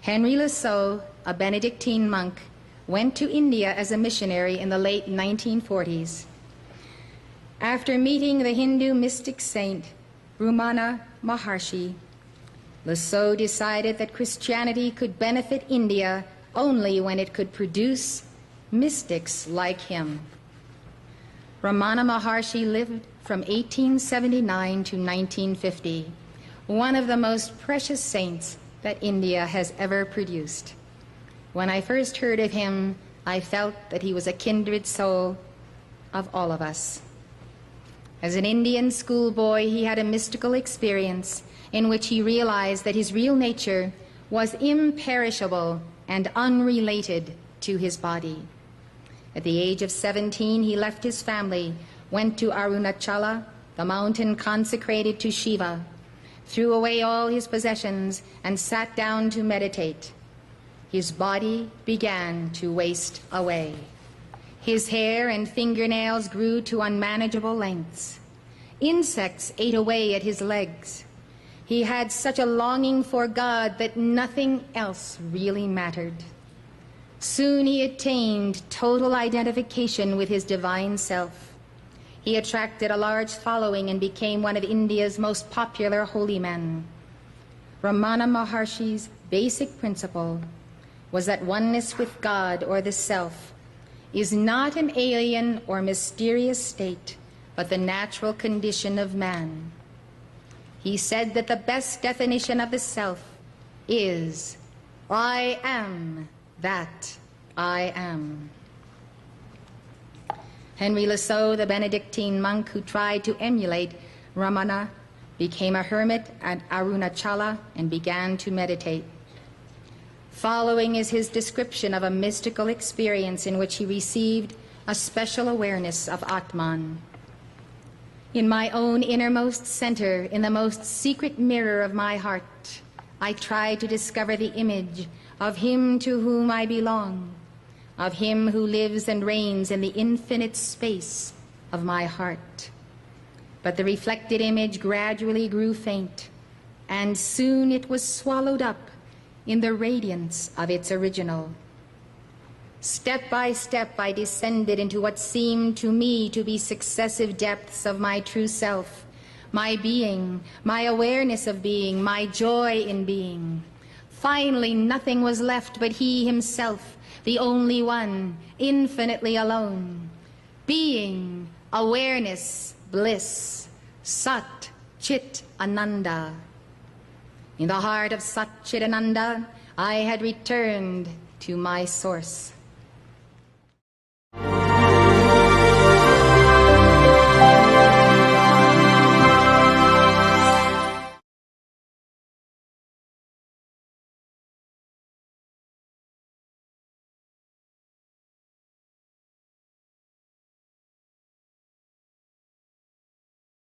Henry Lassalle, a Benedictine monk, went to India as a missionary in the late 1940s. After meeting the Hindu mystic saint Rumuma Maharshi, Lassalle decided that Christianity could benefit India only when it could produce mystics like him. Rumuma Maharshi lived from 1879 to 1950, one of the most precious saints that India has ever produced. When I first heard of him, I felt that he was a kindred soul of all of us. As an Indian schoolboy, he had a mystical experience in which he realized that his real nature was imperishable and unrelated to his body. At the age of 17, he left his family, went to Arunachala, the mountain consecrated to Shiva, threw away all his possessions, and sat down to meditate. His body began to waste away. His hair and fingernails grew to unmanageable lengths. Insects ate away at his legs. He had such a longing for God that nothing else really mattered. Soon he attained total identification with his divine self. He attracted a large following and became one of India's most popular holy men. Rumuma Maharshi's basic principle was that oneness with God, or the self, is not an alien or mysterious state, but the natural condition of man. He said that the best definition of the self is, I am that I am. Henry Lassalle, the Benedictine monk who tried to emulate Ramana, became a hermit at Arunachala and began to meditate. Following is his description of a mystical experience in which he received a special awareness of Atman. In my own innermost center, in the most secret mirror of my heart, I tried to discover the image of him to whom I belong, of him who lives and reigns in the infinite space of my heart. But the reflected image gradually grew faint, and soon it was swallowed up in the radiance of its original. Step by step, I descended into what seemed to me to be successive depths of my true self, my being, my awareness of being, my joy in being. Finally, nothing was left but he himself, the only one, infinitely alone. Being, awareness, bliss, Sat Chit Ananda. In the heart of Sat Chit Ananda, I had returned to my source.